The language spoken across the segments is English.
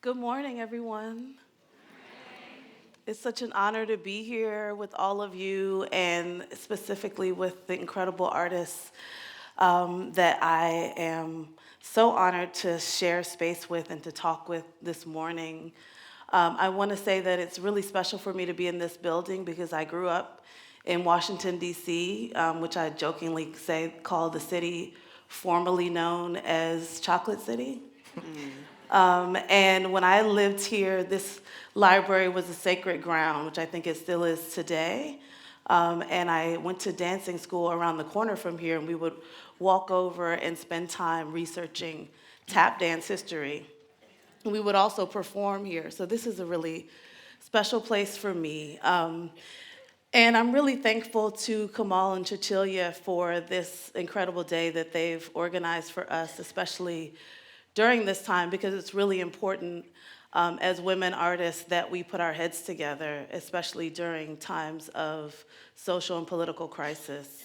Good morning, everyone. It's such an honor to be here with all of you and specifically with the incredible artists that I am so honored to share space with and to talk with this morning. I want to say that it's really special for me to be in this building because I grew up in Washington, D.C., which I jokingly say call the city formerly known as Chocolate City. And when I lived here, this library was a sacred ground, which I think it still is today. And I went to dancing school around the corner from here, and we would walk over and spend time researching tap dance history. And we would also perform here. So this is a really special place for me. And I'm really thankful to Kamal and Cecilia for this incredible day that they've organized for us, especially during this time, because it's really important as women artists that we put our heads together, especially during times of social and political crisis.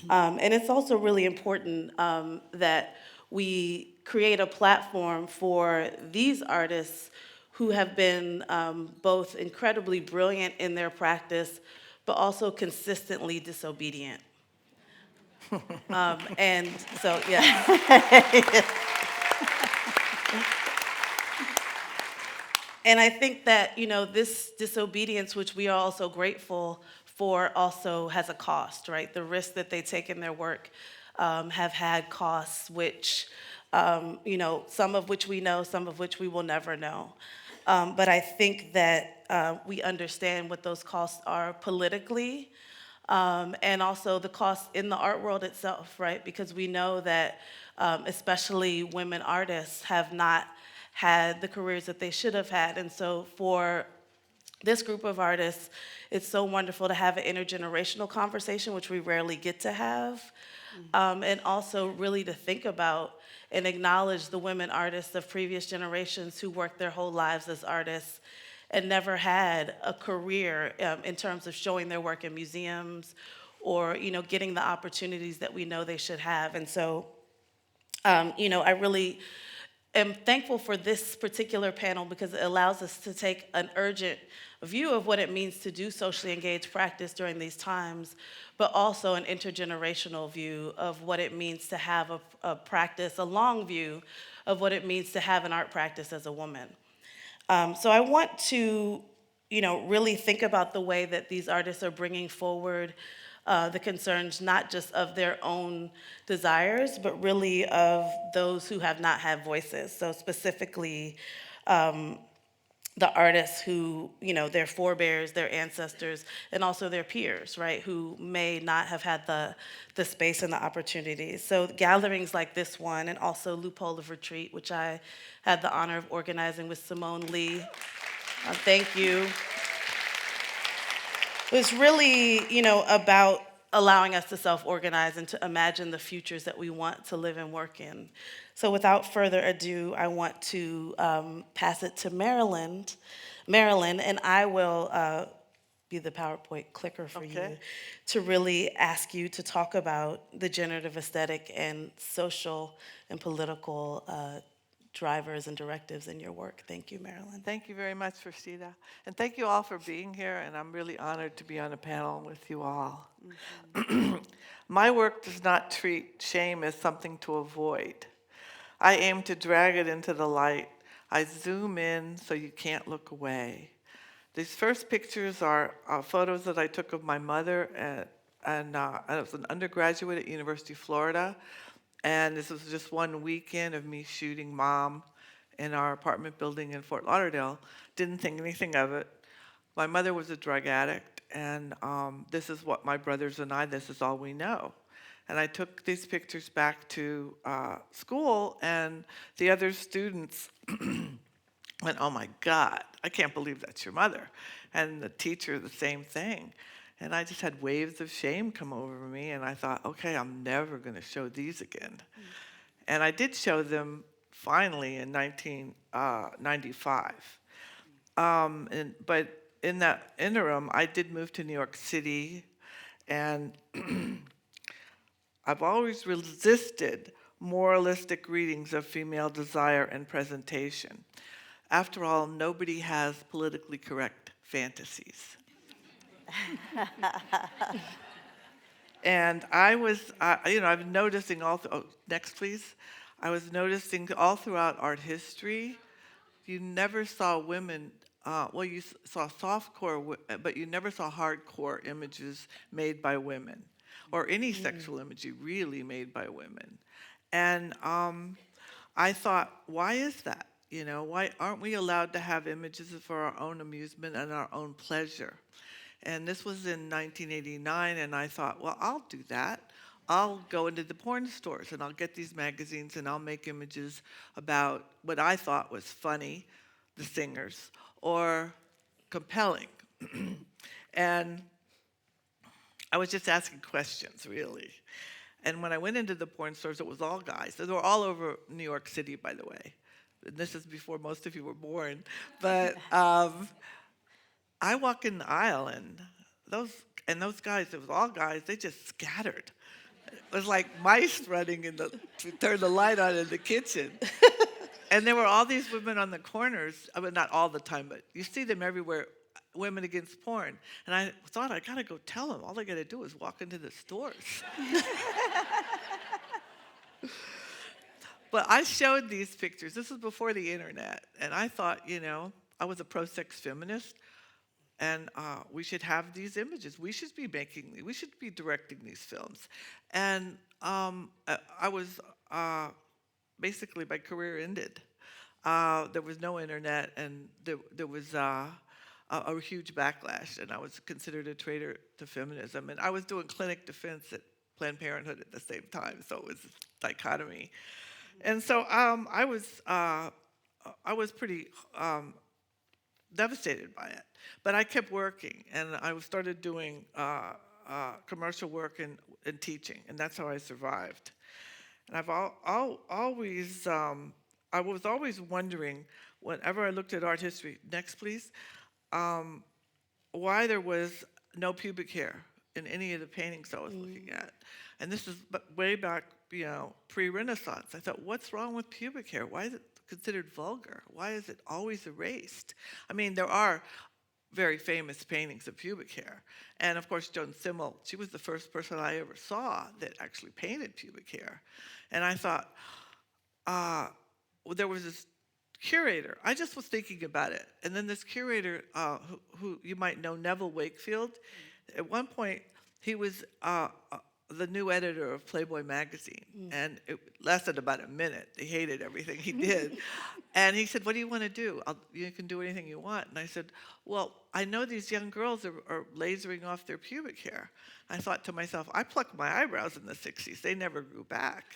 And it's also really important that we create a platform for these artists who have been both incredibly brilliant in their practice, but also consistently disobedient. And so, yeah. And I think that, this disobedience, which we are also grateful for, also has a cost, right? The risks that they take in their work have had costs, which, some of which we know, some of which we will never know. But I think that we understand what those costs are politically, and also the costs in the art world itself, right? Because we know that especially women artists have not had the careers that they should have had. And so for this group of artists, it's so wonderful to have an intergenerational conversation, which we rarely get to have, and also really to think about and acknowledge the women artists of previous generations who worked their whole lives as artists and never had a career in terms of showing their work in museums or, getting the opportunities that we know they should have. And so, I really am thankful for this particular panel because it allows us to take an urgent view of what it means to do socially engaged practice during these times, but also an intergenerational view of what it means to have a practice, a long view of what it means to have an art practice as a woman. So I want to, really think about the way that these artists are bringing forward the concerns not just of their own desires, but really of those who have not had voices. So specifically, the artists who, their forebears, their ancestors, and also their peers, right, who may not have had the space and the opportunities. So gatherings like this one, and also Loophole of Retreat, which I had the honor of organizing with Simone Lee. Thank you. It's really, about allowing us to self-organize and to imagine the futures that we want to live and work in. So without further ado, I want to pass it to Marilyn, and I will be the PowerPoint clicker for you to really ask you to talk about the generative aesthetic and social and political drivers and directives in your work. Thank you, Marilyn. Thank you very much, Rashida. And thank you all for being here, and I'm really honored to be on a panel with you all. Mm-hmm. My work does not treat shame as something to avoid. I aim to drag it into the light. I zoom in so you can't look away. These first pictures are photos that I took of my mother, and I was an undergraduate at University of Florida. And this was just one weekend of me shooting Mom in our apartment building in Fort Lauderdale. Didn't think anything of it. My mother was a drug addict, and this is what my brothers and I, this is all we know. And I took these pictures back to school, and the other students went, "Oh my God, I can't believe that's your mother." And the teacher, the same thing. And I just had waves of shame come over me, and I thought, okay, I'm never going to show these again. Mm-hmm. And I did show them finally in 1995. But in that interim, I did move to New York City, and I've always resisted moralistic readings of female desire and presentation. After all, nobody has politically correct fantasies. And I was, I've been noticing next please. I was noticing all throughout art history, you never saw women, you saw softcore, but you never saw hardcore images made by women, or any sexual imagery really made by women. And I thought, why is that? Why aren't we allowed to have images for our own amusement and our own pleasure? And this was in 1989, and I thought, well, I'll do that. I'll go into the porn stores and I'll get these magazines and I'll make images about what I thought was funny, the singers, or compelling. And I was just asking questions, really. And when I went into the porn stores, it was all guys. They were all over New York City, by the way. And this is before most of you were born. But I walk in the aisle, and those guys, it was all guys, they just scattered. It was like mice running to turn the light on in the kitchen. And there were all these women on the corners, I mean, not all the time, but you see them everywhere, women against porn. And I thought, I gotta go tell them. All I gotta do is walk into the stores. But I showed these pictures. This was before the internet. And I thought, I was a pro-sex feminist. And we should have these images. We should be directing these films. And I was, basically, my career ended. There was no internet, and there was a huge backlash, and I was considered a traitor to feminism. And I was doing clinic defense at Planned Parenthood at the same time, so it was a dichotomy. And so I was pretty devastated by it. But I kept working, and I started doing commercial work and teaching, and that's how I survived. And I was always wondering, whenever I looked at art history, next please, why there was no pubic hair in any of the paintings I was looking at. And this is way back, pre-Renaissance. I thought, what's wrong with pubic hair? Why is it considered vulgar? Why is it always erased? I mean, there are very famous paintings of pubic hair. And of course, Joan Simmel, she was the first person I ever saw that actually painted pubic hair. And I thought, there was this curator. I just was thinking about it. And then this curator, who you might know, Neville Wakefield, at one point, he was the new editor of Playboy magazine. And it lasted about a minute. They hated everything he did. And he said, what do you want to do? You can do anything you want. And I said, well, I know these young girls are lasering off their pubic hair. I thought to myself, I plucked my eyebrows in the 60s. They never grew back.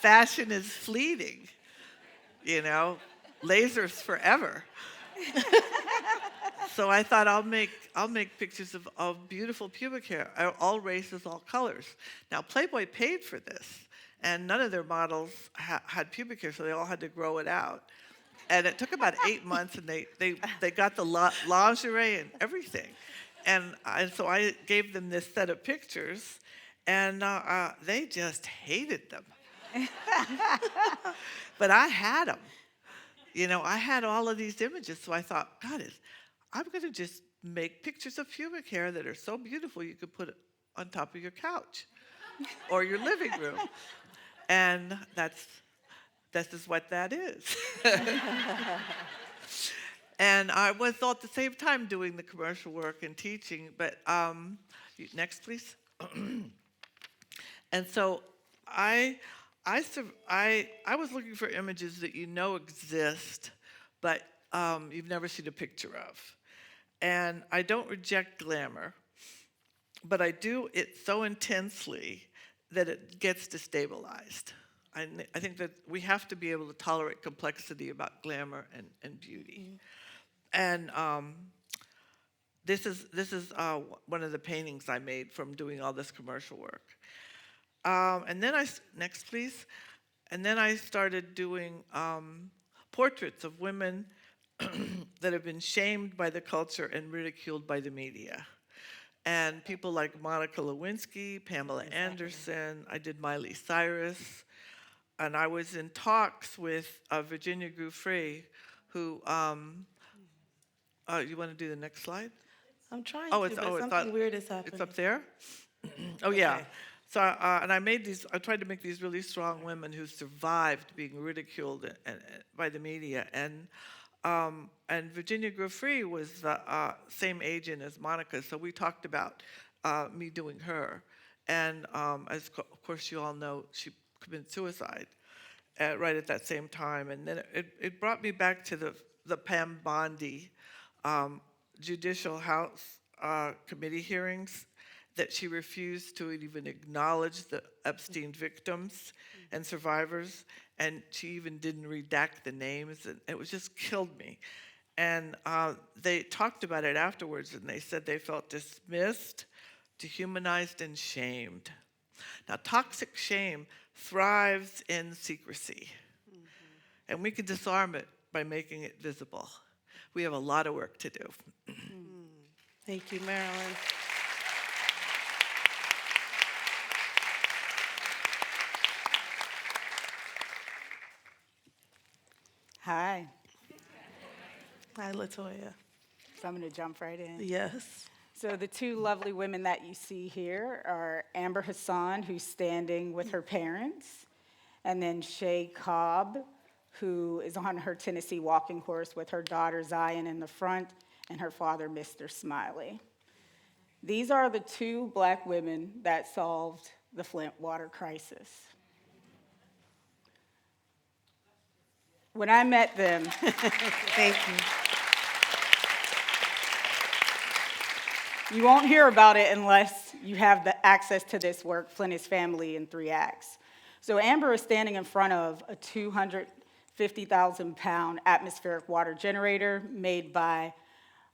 Fashion is fleeting, lasers forever. So I thought I'll make pictures of beautiful pubic hair, all races, all colors. Now Playboy paid for this, and none of their models had pubic hair, so they all had to grow it out. And it took about 8 months, and they got the lingerie and everything. And so I gave them this set of pictures, and they just hated them. But I had them. I had all of these images, so I thought, God, I'm going to just make pictures of pubic hair that are so beautiful you could put it on top of your couch or your living room. And that's just what that is. And I was all at the same time doing the commercial work and teaching, but next, please. And so I was looking for images that exist, but you've never seen a picture of. And I don't reject glamour, but I do it so intensely that it gets destabilized. I think that we have to be able to tolerate complexity about glamour and beauty. And this is one of the paintings I made from doing all this commercial work. And then next please. And then I started doing portraits of women that have been shamed by the culture and ridiculed by the media. And people like Monica Lewinsky, Pamela Anderson, I did Miley Cyrus. and I was in talks with Virginia Free, who, you want to do the next slide? I'm trying Oh, to, but it's something weird is it's happening. up there? Oh, yeah. Okay. So, and I tried to make these really strong women who survived being ridiculed by the media. And Virginia Free was the same agent as Monica, so we talked about me doing her. And of course you all know, she committed suicide right at that same time. And then it brought me back to the Pam Bondi Judicial House committee hearings, that she refused to even acknowledge the Epstein victims and survivors, and she even didn't redact the names, and it was just killed me. And they talked about it afterwards, and they said they felt dismissed, dehumanized, and shamed. Now, toxic shame thrives in secrecy, and we can disarm it by making it visible. We have a lot of work to do. Thank you, Marilyn. Hi, Hi, LaToya. so I'm going to jump right in. Yes. So the two lovely women that you see here are Amber Hassan, who's standing with her parents, and then Shay Cobb, who is on her Tennessee walking horse with her daughter Zion in the front and her father, Mr. Smiley. These are the two black women that solved the Flint water crisis. When I met them, Thank you. you won't hear about it unless you have the access to this work, Flint is Family in 3 acts. So Amber is standing in front of a 250,000-pound atmospheric water generator made by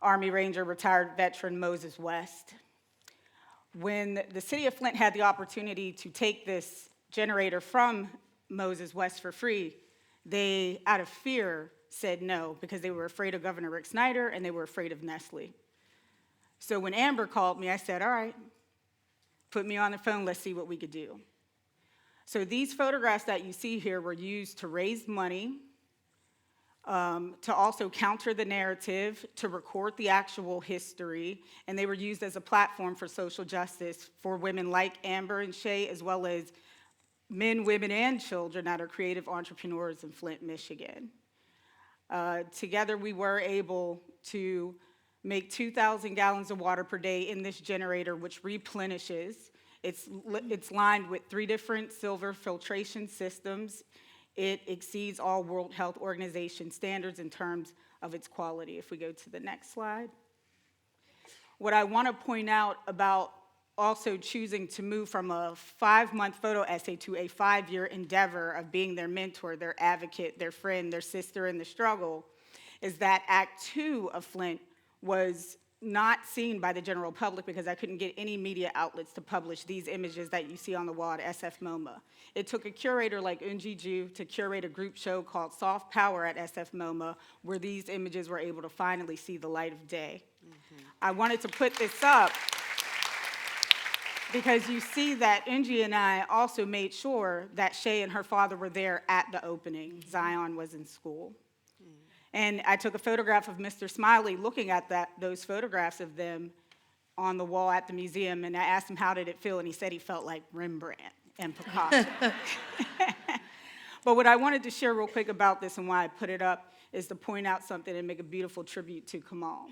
Army Ranger retired veteran Moses West. When the city of Flint had the opportunity to take this generator from Moses West for free, they, out of fear, said no, because they were afraid of Governor Rick Snyder and they were afraid of Nestle. So when Amber called me, I said, all right, put me on the phone, let's see what we could do. So these photographs that you see here were used to raise money, to also counter the narrative, to record the actual history, and they were used as a platform for social justice for women like Amber and Shay, as well as men, women, and children that are creative entrepreneurs in Flint, Michigan. Together, we were able to make 2,000 gallons of water per day in this generator, which replenishes. It's lined with 3 different silver filtration systems. It exceeds all World Health Organization standards in terms of its quality. If we go to the next slide. What I want to point out about also choosing to move from a 5-month photo essay to a 5-year endeavor of being their mentor, their advocate, their friend, their sister in the struggle, is that Act 2 of Flint was not seen by the general public because I couldn't get any media outlets to publish these images that you see on the wall at SF MoMA. It took a curator like Unji Ju to curate a group show called Soft Power at SF MoMA, where these images were able to finally see the light of day. I wanted to put this up because you see that Unji and I also made sure that Shay and her father were there at the opening. Zion was in school. And I took a photograph of Mr. Smiley looking at those photographs of them on the wall at the museum, and I asked him how did it feel, and he said he felt like Rembrandt and Picasso. But what I wanted to share real quick about this and why I put it up is to point out something and make a beautiful tribute to Kamal.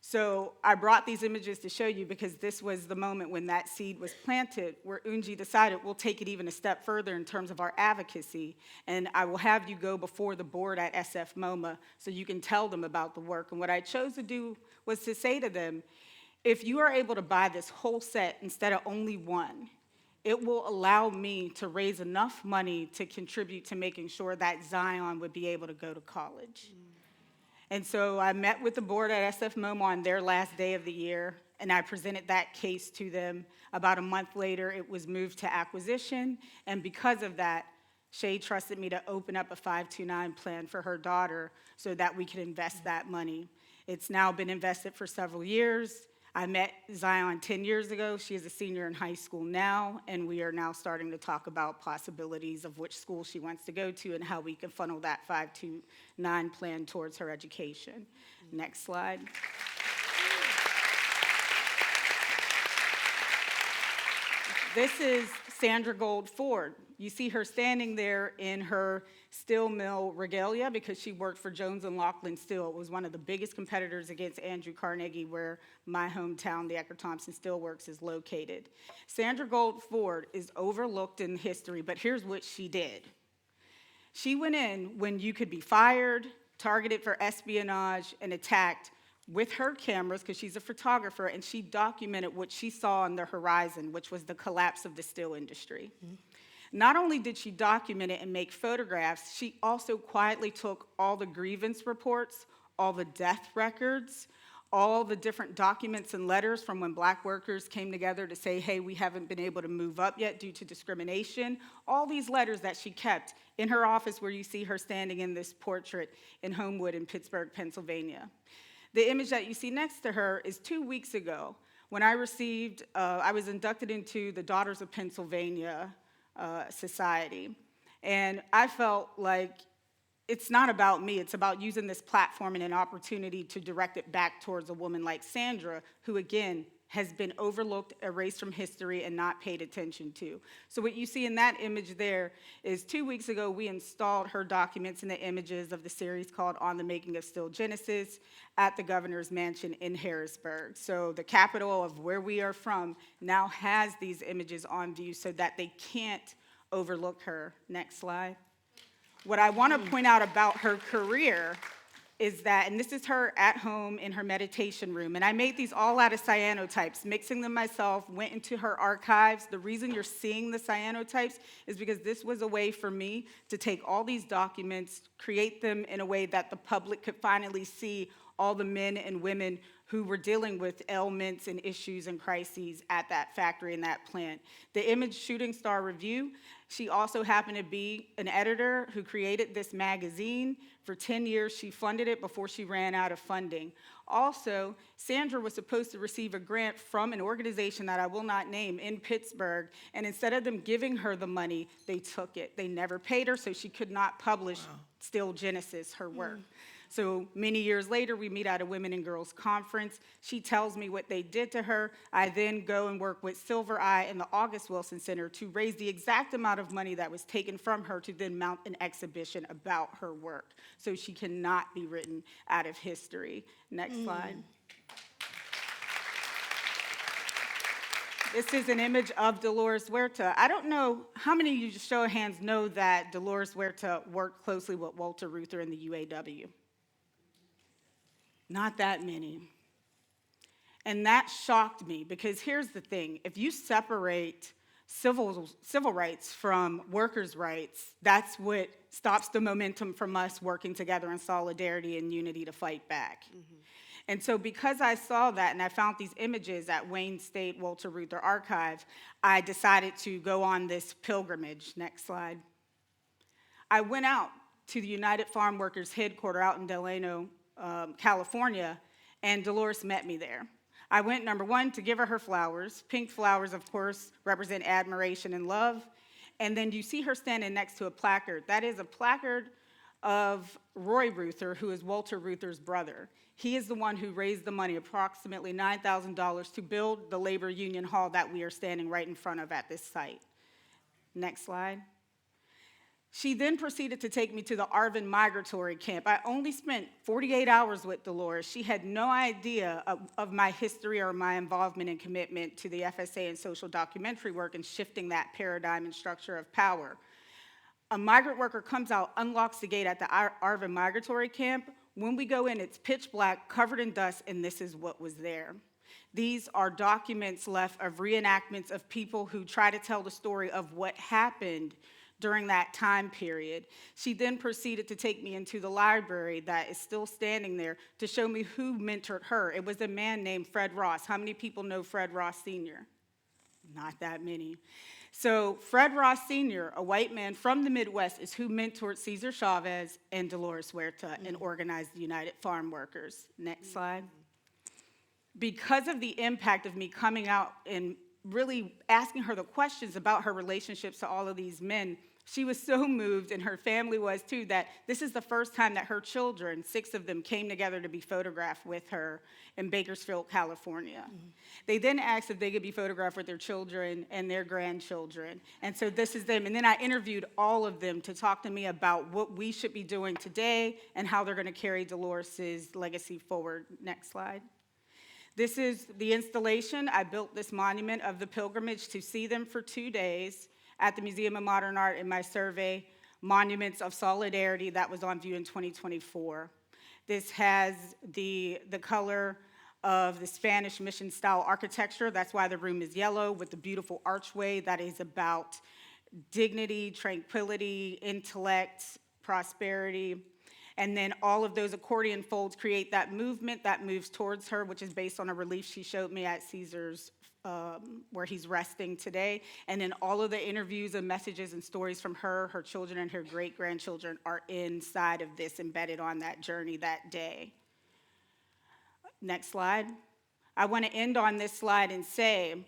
So I brought these images to show you because this was the moment when that seed was planted, where Unji decided we'll take it even a step further in terms of our advocacy, and I will have you go before the board at SF MoMA so you can tell them about the work. And what I chose to do was to say to them, if you are able to buy this whole set instead of only one, it will allow me to raise enough money to contribute to making sure that Zion would be able to go to college. And so I met with the board at SF MoMA on their last day of the year, and I presented that case to them. About a month later, it was moved to acquisition, and because of that, Shay trusted me to open up a 529 plan for her daughter so that we could invest that money. It's now been invested for several years. I met Zion 10 years ago. She is a senior in high school now, and we are now starting to talk about possibilities of which school she wants to go to and how we can funnel that 529 plan towards her education. Next slide. This is Sandra Gold Ford. You see her standing there in her steel mill regalia because she worked for Jones and Laughlin Steel. It was one of the biggest competitors against Andrew Carnegie, where my hometown, the Ecker Thompson Steel Works, is located. Sandra Gold Ford is overlooked in history, but here's what she did. She went in when you could be fired, targeted for espionage, and attacked with her cameras, because she's a photographer, and she documented what she saw on the horizon, which was the collapse of the steel industry. Mm-hmm. Not only did she document it and make photographs, she also quietly took all the grievance reports, all the death records, all the different documents and letters from when Black workers came together to say, hey, we haven't been able to move up yet due to discrimination. All these letters that she kept in her office, where you see her standing in this portrait in Homewood in Pittsburgh, Pennsylvania. The image that you see next to her is 2 weeks ago when I was inducted into the Daughters of Pennsylvania Society. And I felt like it's not about me, it's about using this platform and an opportunity to direct it back towards a woman like Sandra, who again has been overlooked, erased from history, and not paid attention to. So what you see in that image there is 2 weeks ago, we installed her documents and the images of the series called On the Making of Steel Genesis at the governor's mansion in Harrisburg. So the capital of where we are from now has these images on view so that they can't overlook her. Next slide. What I want to point out about her career is that, and this is her at home in her meditation room, and I made these all out of cyanotypes, mixing them myself, went into her archives. The reason you're seeing the cyanotypes is because this was a way for me to take all these documents, create them in a way that the public could finally see all the men and women who were dealing with ailments and issues and crises at that factory and that plant. The Image Shooting Star Review, she also happened to be an editor who created this magazine. For 10 years, she funded it before she ran out of funding. Also, Sandra was supposed to receive a grant from an organization that I will not name in Pittsburgh, and instead of them giving her the money, they took it. They never paid her, so she could not publish Steel Genesis, her work. So many years later, we meet at a Women and Girls Conference. She tells me what they did to her. I then go and work with Silver Eye and the August Wilson Center to raise the exact amount of money that was taken from her to then mount an exhibition about her work. So she cannot be written out of history. Next slide. This is an image of Dolores Huerta. I don't know how many of you, just show of hands, know that Dolores Huerta worked closely with Walter Reuther in the UAW. Not that many. And that shocked me, because here's the thing. If you separate civil rights from workers' rights, that's what stops the momentum from us working together in solidarity and unity to fight back. Mm-hmm. And so because I saw that and I found these images at Wayne State Walter Reuther Archive, I decided to go on this pilgrimage. Next slide. I went out to the United Farm Workers headquarters out in Delano, California, and Dolores met me there. I went, number one, to give her flowers. Pink flowers, of course, represent admiration and love. And then you see her standing next to a placard. That is a placard of Roy Reuther, who is Walter Reuther's brother. He is the one who raised the money, approximately $9,000, to build the labor union hall that we are standing right in front of at this site. Next slide. She then proceeded to take me to the Arvin migratory camp. I only spent 48 hours with Dolores. She had no idea of my history or my involvement and commitment to the FSA and social documentary work and shifting that paradigm and structure of power. A migrant worker comes out, unlocks the gate at the Arvin migratory camp. When we go in, it's pitch black, covered in dust, and this is what was there. These are documents left of reenactments of people who try to tell the story of what happened during that time period. She then proceeded to take me into the library that is still standing there to show me who mentored her. It was a man named Fred Ross. How many people know Fred Ross Sr.? Not that many. So Fred Ross Sr., a white man from the Midwest, is who mentored Cesar Chavez and Dolores Huerta and organized the United Farm Workers. Next slide. because of the impact of me coming out and really asking her the questions about her relationships to all of these men, she was so moved, and her family was too, that this is the first time that her children, 6 of them, came together to be photographed with her in Bakersfield, California. Mm-hmm. They then asked if they could be photographed with their children and their grandchildren. And so this is them. And then I interviewed all of them to talk to me about what we should be doing today and how they're going to carry Dolores's legacy forward. Next slide. This is the installation. I built this monument of the pilgrimage to see them for 2 days at the Museum of Modern Art in my survey, Monuments of Solidarity, that was on view in 2024. This has the color of the Spanish mission-style architecture. That's why the room is yellow, with the beautiful archway that is about dignity, tranquility, intellect, prosperity. And then all of those accordion folds create that movement that moves towards her, which is based on a relief she showed me at Caesar's, where he's resting today. And then all of the interviews and messages and stories from her, her children, and her great-grandchildren are inside of this, embedded on that journey that day. Next slide. I want to end on this slide and say,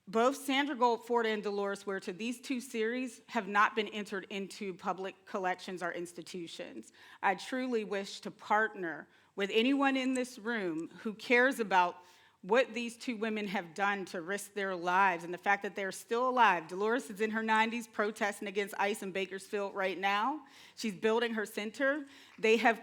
both Sandra Goldford and Dolores Huerta, these 2 series have not been entered into public collections or institutions. I truly wish to partner with anyone in this room who cares about what these 2 women have done to risk their lives and the fact that they're still alive. Dolores is in her 90s protesting against ICE in Bakersfield right now. She's building her center. They have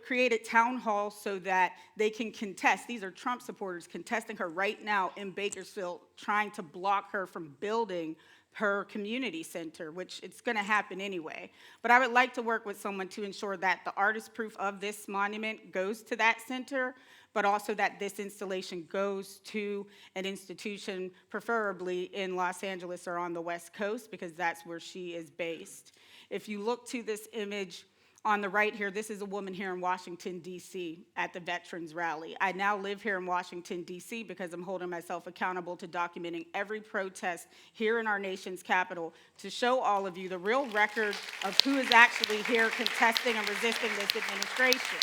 created town halls so that they can contest. These are Trump supporters contesting her right now in Bakersfield, trying to block her from building her community center, which it's going to happen anyway. But I would like to work with someone to ensure that the artist proof of this monument goes to that center, but also that this installation goes to an institution, preferably in Los Angeles or on the West Coast, because that's where she is based. If you look to this image on the right here, this is a woman here in Washington, D.C. at the Veterans Rally. I now live here in Washington, D.C. because I'm holding myself accountable to documenting every protest here in our nation's capital to show all of you the real record of who is actually here contesting and resisting this administration.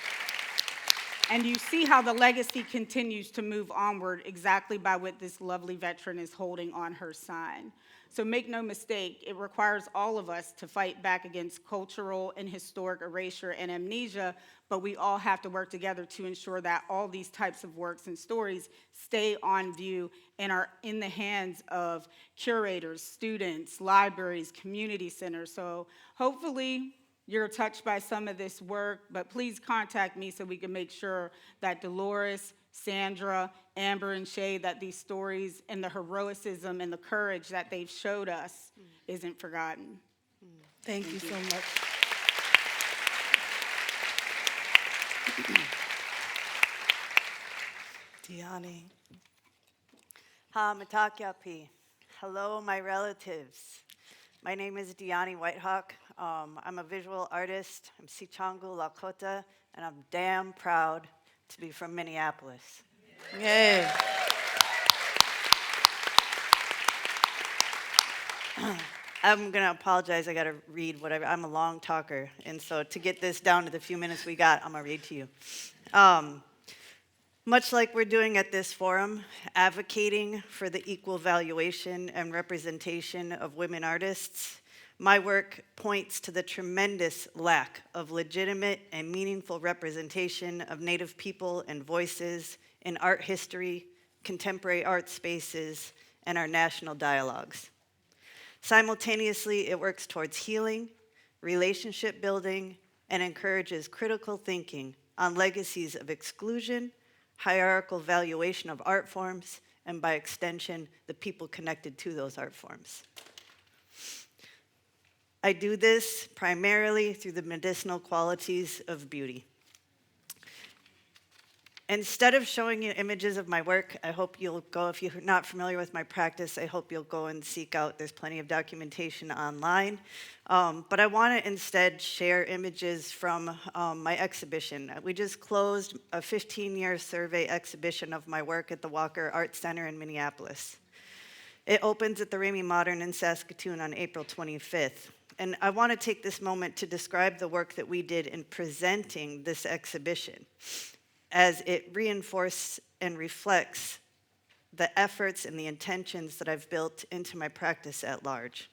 And you see how the legacy continues to move onward exactly by what this lovely veteran is holding on her sign. So make no mistake, it requires all of us to fight back against cultural and historic erasure and amnesia, but we all have to work together to ensure that all these types of works and stories stay on view and are in the hands of curators, students, libraries, community centers. So hopefully you're touched by some of this work, but please contact me so we can make sure that Dolores, Sandra, Amber, and Shay, that these stories and the heroicism and the courage that they've showed us isn't forgotten. Thank you so much. Dyani. Ha Matakyapi. Hello, my relatives. My name is Dyani Whitehawk. I'm a visual artist. I'm Sichangu Lakota, and I'm damn proud to be from Minneapolis. Yay. I'm going to apologize. I got to read whatever. I'm a long talker, and so to get this down to the few minutes we got, I'm going to read to you. Much like we're doing at this forum, advocating for the equal valuation and representation of women artists, my work points to the tremendous lack of legitimate and meaningful representation of Native people and voices in art history, contemporary art spaces, and our national dialogues. Simultaneously, it works towards healing, relationship building, and encourages critical thinking on legacies of exclusion, hierarchical valuation of art forms, and by extension, the people connected to those art forms. I do this primarily through the medicinal qualities of beauty. Instead of showing you images of my work, I hope you'll go, if you're not familiar with my practice, I hope you'll go and seek out, there's plenty of documentation online. But I want to instead share images from my exhibition. We just closed a 15-year survey exhibition of my work at the Walker Art Center in Minneapolis. It opens at the Ramey Modern in Saskatoon on April 25th. And I want to take this moment to describe the work that we did in presenting this exhibition. as it reinforces and reflects the efforts and the intentions that I've built into my practice at large.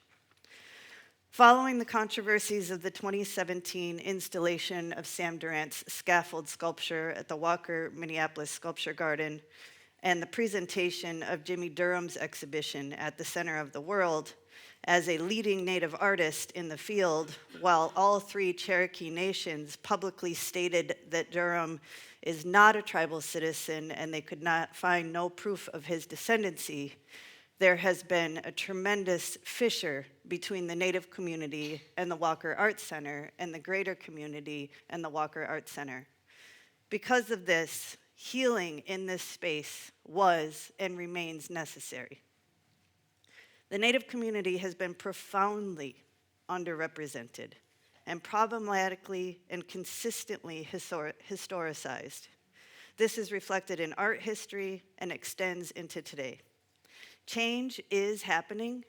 Following the controversies of the 2017 installation of Sam Durant's scaffold sculpture at the Walker, Minneapolis Sculpture Garden, and the presentation of Jimmy Durham's exhibition at the Center of the World as a leading Native artist in the field, while all three Cherokee nations publicly stated that Durham is not a tribal citizen and they could not find no proof of his descendancy, there has been a tremendous fissure between the Native community and the Walker Art Center and the greater community and the Walker Art Center. Because of this, healing in this space was and remains necessary. The Native community has been profoundly underrepresented and problematically and consistently historicized. This is reflected in art history and extends into today. Change is happening,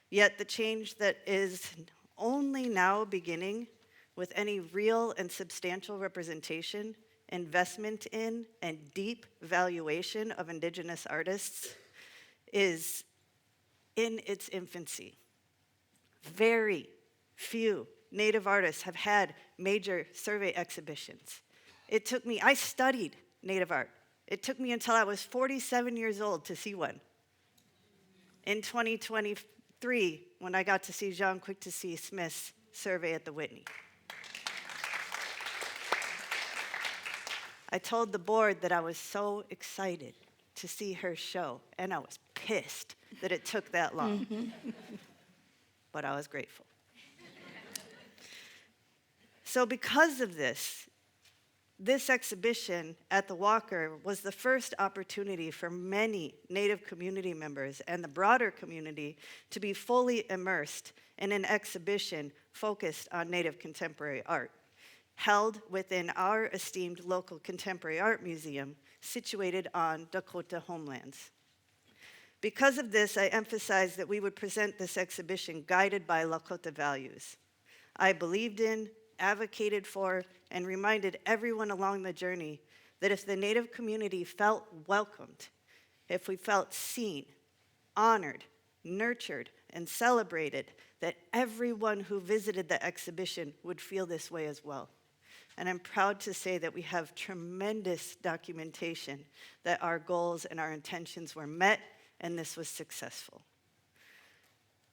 yet the change that is only now beginning with any real and substantial representation, investment in, and deep valuation of Indigenous artists is in its infancy. Very few Native artists have had major survey exhibitions. I studied Native art. It took me until I was 47 years old to see one. In 2023, when I got to see Jean Quick-to-See Smith's survey at the Whitney. I told the board that I was so excited to see her show, and I was pissed that it took that long. But I was grateful. So because of this exhibition at the Walker was the first opportunity for many Native community members and the broader community to be fully immersed in an exhibition focused on Native contemporary art, held within our esteemed local contemporary art museum situated on Dakota homelands. Because of this, I emphasized that we would present this exhibition guided by Lakota values. I believed in, advocated for, and reminded everyone along the journey that if the Native community felt welcomed, if we felt seen, honored, nurtured, and celebrated, that everyone who visited the exhibition would feel this way as well. And I'm proud to say that we have tremendous documentation that our goals and our intentions were met, and this was successful.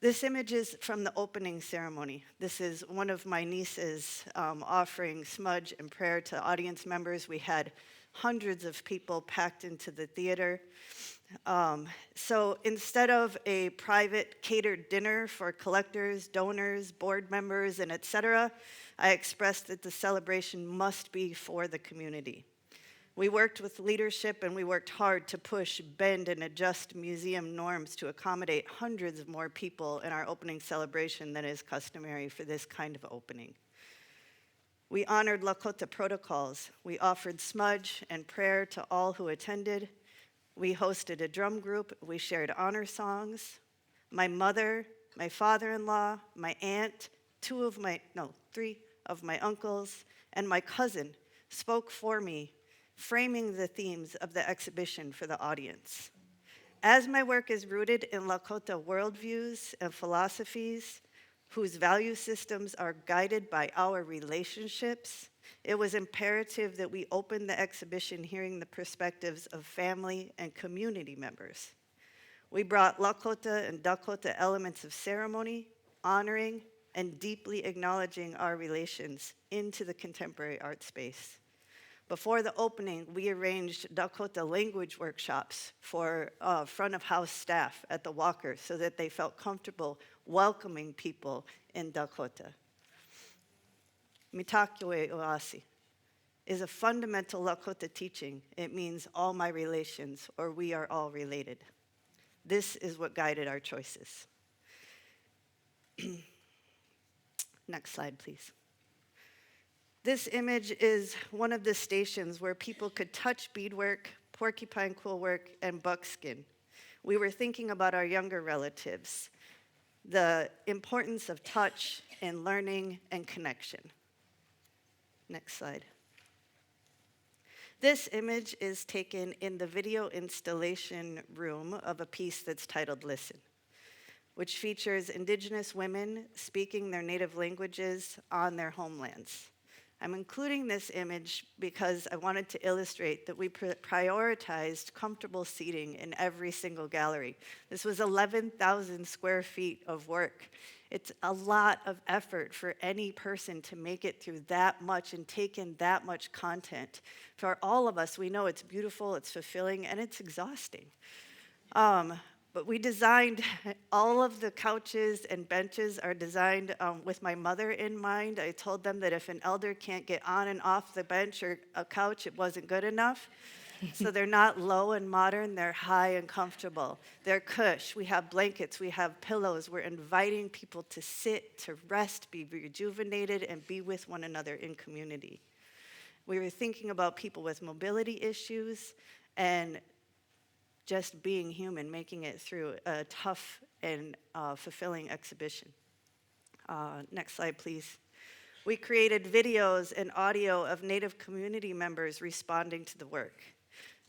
This image is from the opening ceremony. This is one of my nieces offering smudge and prayer to audience members. We had hundreds of people packed into the theater. So instead of a private catered dinner for collectors, donors, board members, and etc., I expressed that the celebration must be for the community. We worked with leadership and we worked hard to push, bend, and adjust museum norms to accommodate hundreds of more people in our opening celebration than is customary for this kind of opening. We honored Lakota protocols. We offered smudge and prayer to all who attended. We hosted a drum group. We shared honor songs. My mother, my father-in-law, my aunt, three of my uncles, and my cousin spoke for me, framing the themes of the exhibition for the audience. As my work is rooted in Lakota worldviews and philosophies, whose value systems are guided by our relationships, it was imperative that we open the exhibition hearing the perspectives of family and community members. We brought Lakota and Dakota elements of ceremony, honoring, and deeply acknowledging our relations into the contemporary art space. Before the opening, we arranged Dakota language workshops for front of house staff at the Walker so that they felt comfortable welcoming people in Dakota. Mitakwe oasi is a fundamental Lakota teaching. It means all my relations, or we are all related. This is what guided our choices. Next slide, please. This image is one of the stations where people could touch beadwork, porcupine quill work, and buckskin. We were thinking about our younger relatives, the importance of touch in learning and connection. Next slide. This image is taken in the video installation room of a piece that's titled Listen, which features Indigenous women speaking their native languages on their homelands. I'm including this image because I wanted to illustrate that we prioritized comfortable seating in every single gallery. This was 11,000 square feet of work. It's a lot of effort for any person to make it through that much and take in that much content. For all of us, we know it's beautiful, it's fulfilling, and it's exhausting. But we designed, all of the couches and benches are designed with my mother in mind. I told them that if an elder can't get on and off the bench or a couch, it wasn't good enough. So they're not low and modern, they're high and comfortable. They're cush, we have blankets, we have pillows. We're inviting people to sit, to rest, be rejuvenated, and be with one another in community. We were thinking about people with mobility issues and just being human, making it through a tough and fulfilling exhibition. Next slide, please. We created videos and audio of Native community members responding to the work,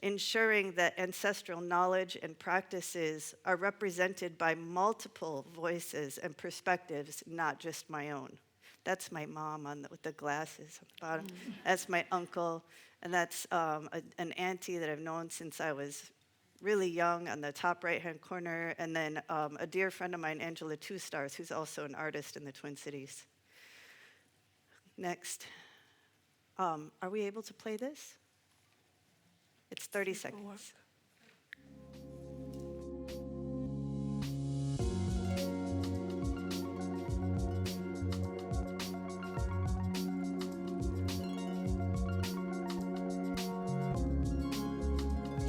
ensuring that ancestral knowledge and practices are represented by multiple voices and perspectives, not just my own. That's my mom with the glasses on the bottom. That's my uncle, and that's an auntie that I've known since I was really young on the top right-hand corner, and then a dear friend of mine, Angela Two Stars, who's also an artist in the Twin Cities. Next. Are we able to play this? It's 30 seconds.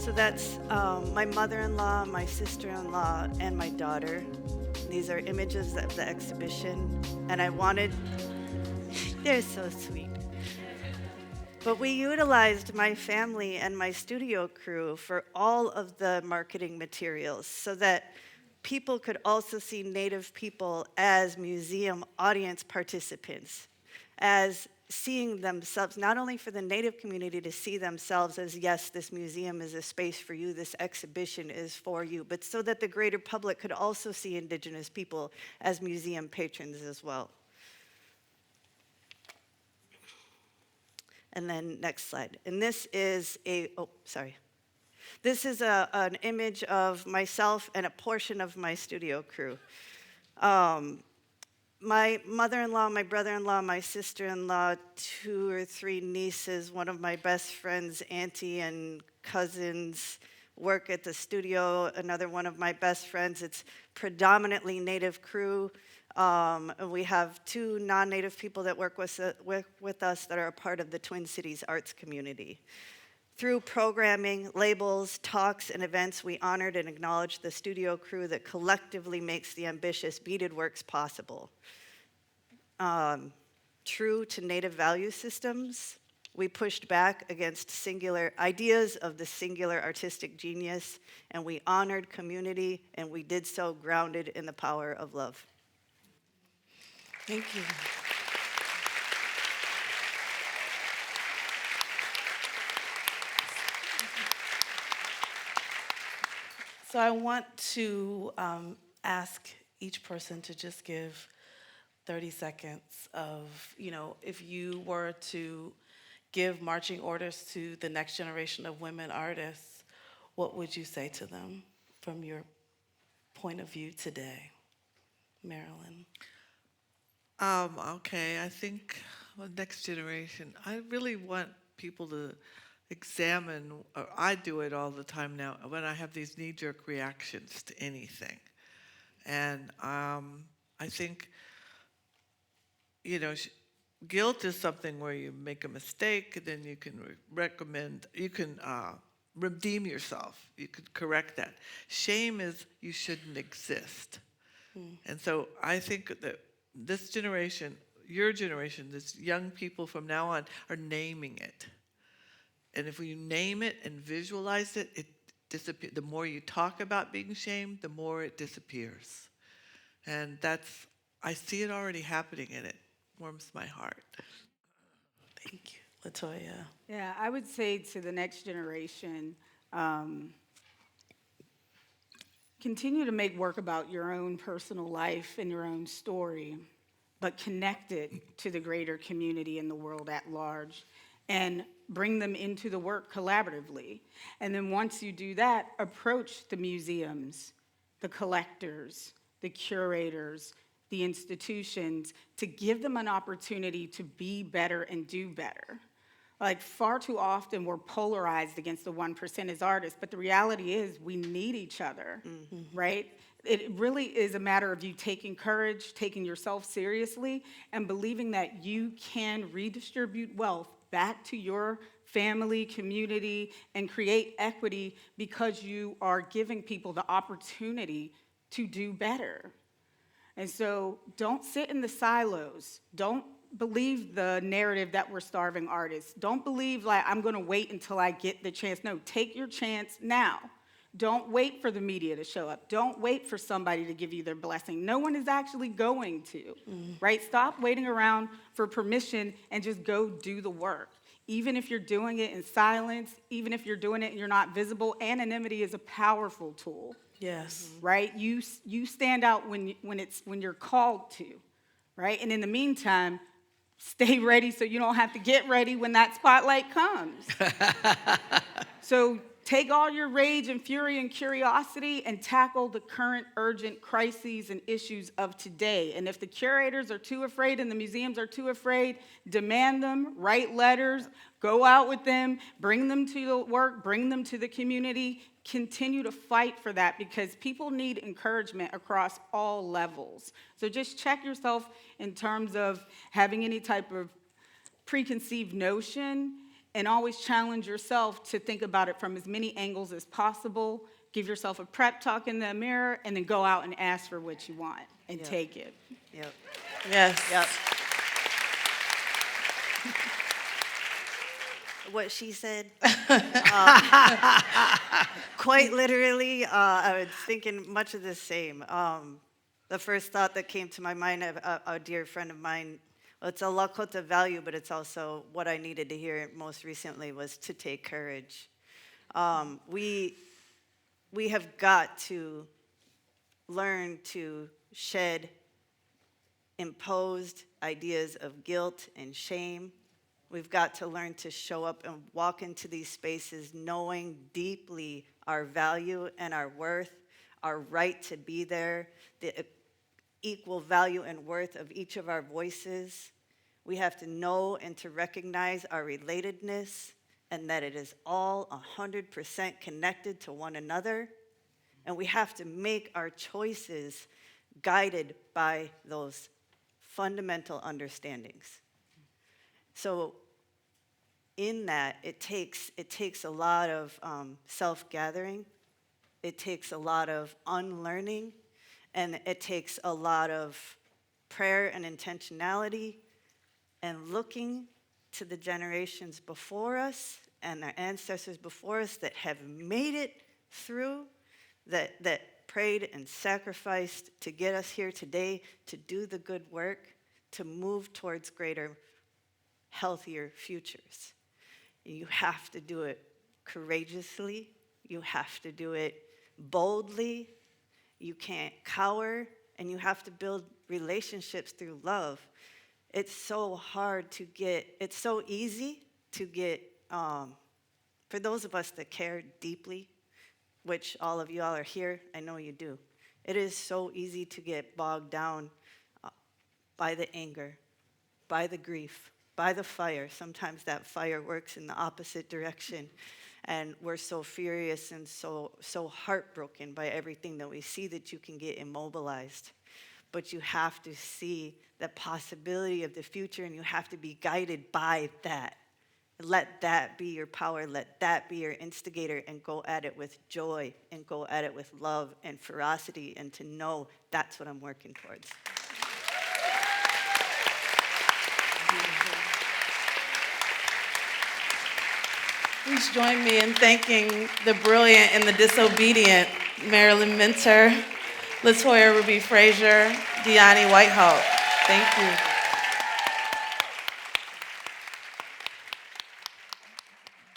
So that's my mother-in-law, my sister-in-law, and my daughter. These are images of the exhibition, and I wanted, they're so sweet. But we utilized my family and my studio crew for all of the marketing materials so that people could also see Native people as museum audience participants, as seeing themselves, not only for the Native community to see themselves as, yes, this museum is a space for you, this exhibition is for you, but so that the greater public could also see Indigenous people as museum patrons as well. And then next slide. And this is This is an image of myself and a portion of my studio crew. My mother-in-law, my brother-in-law, my sister-in-law, 2 or 3 nieces, one of my best friends, auntie and cousins, work at the studio. Another one of my best friends, it's predominantly Native crew. We have 2 non-Native people that work with us that are a part of the Twin Cities arts community. Through programming, labels, talks, and events, we honored and acknowledged the studio crew that collectively makes the ambitious beaded works possible. True to Native value systems, we pushed back against singular ideas of the singular artistic genius, and we honored community, and we did so grounded in the power of love. Thank you. So I want to ask each person to just give 30 seconds of, if you were to give marching orders to the next generation of women artists, what would you say to them from your point of view today? Marilyn. Okay, I think the next generation, I really want people to examine, or I do it all the time now, when I have these knee-jerk reactions to anything. And I think, guilt is something where you make a mistake, then you can redeem yourself. You could correct that. Shame is you shouldn't exist. And so I think that this generation, your generation, this young people from now on are naming it. And if we name it and visualize it, it disappears. The more you talk about being shamed, the more it disappears. And I see it already happening, and it warms my heart. Thank you. LaToya. Yeah, I would say to the next generation, continue to make work about your own personal life and your own story, but connect it to the greater community and the world at large, and bring them into the work collaboratively. And then once you do that, approach the museums, the collectors, the curators, the institutions, to give them an opportunity to be better and do better. Like, far too often, we're polarized against the 1% as artists, but the reality is we need each other, right? It really is a matter of you taking courage, taking yourself seriously, and believing that you can redistribute wealth back to your family, community, and create equity because you are giving people the opportunity to do better. And so don't sit in the silos. Don't believe the narrative that we're starving artists. Don't believe like I'm gonna wait until I get the chance. No, take your chance now. Don't wait for the media to show up. Don't wait for somebody to give you their blessing. No one is actually going to, right? Stop waiting around for permission and just go do the work. Even if you're doing it in silence, even if you're doing it and you're not visible, anonymity is a powerful tool. Yes. Right? You stand out when you're called to, right? And in the meantime, stay ready so you don't have to get ready when that spotlight comes. So take all your rage and fury and curiosity and tackle the current urgent crises and issues of today. And if the curators are too afraid and the museums are too afraid, demand them, write letters, go out with them, bring them to the work, bring them to the community. Continue to fight for that because people need encouragement across all levels. So just check yourself in terms of having any type of preconceived notion, and always challenge yourself to think about it from as many angles as possible. Give yourself a prep talk in the mirror, and then go out and ask for what you want and take it. Yep. Yes. Yep. What she said. Quite literally, I was thinking much of the same. The first thought that came to my mind, a dear friend of mine, well, it's a Lakota value, but it's also what I needed to hear most recently was to take courage. We have got to learn to shed imposed ideas of guilt and shame. We've got to learn to show up and walk into these spaces knowing deeply our value and our worth, our right to be there, the equal value and worth of each of our voices. We have to know and to recognize our relatedness and that it is all 100% connected to one another. And we have to make our choices guided by those fundamental understandings. So in that, it takes a lot of self-gathering. It takes a lot of unlearning. And it takes a lot of prayer and intentionality and looking to the generations before us and our ancestors before us that have made it through, that prayed and sacrificed to get us here today, to do the good work, to move towards greater, healthier futures. You have to do it courageously. You have to do it boldly. You can't cower, and you have to build relationships through love. It's so hard to get, it's so easy to get, for those of us that care deeply, which all of y'all are here, I know you do. It is so easy to get bogged down by the anger, by the grief, by the fire. Sometimes that fire works in the opposite direction. And we're so furious and so heartbroken by everything that we see that you can get immobilized. But you have to see the possibility of the future, and you have to be guided by that. Let that be your power. Let that be your instigator, and go at it with joy and go at it with love and ferocity, and to know that's what I'm working towards. Please join me in thanking the brilliant and the disobedient Marilyn Minter, LaToya Ruby Frazier, Dyani Whitehouse. Thank you.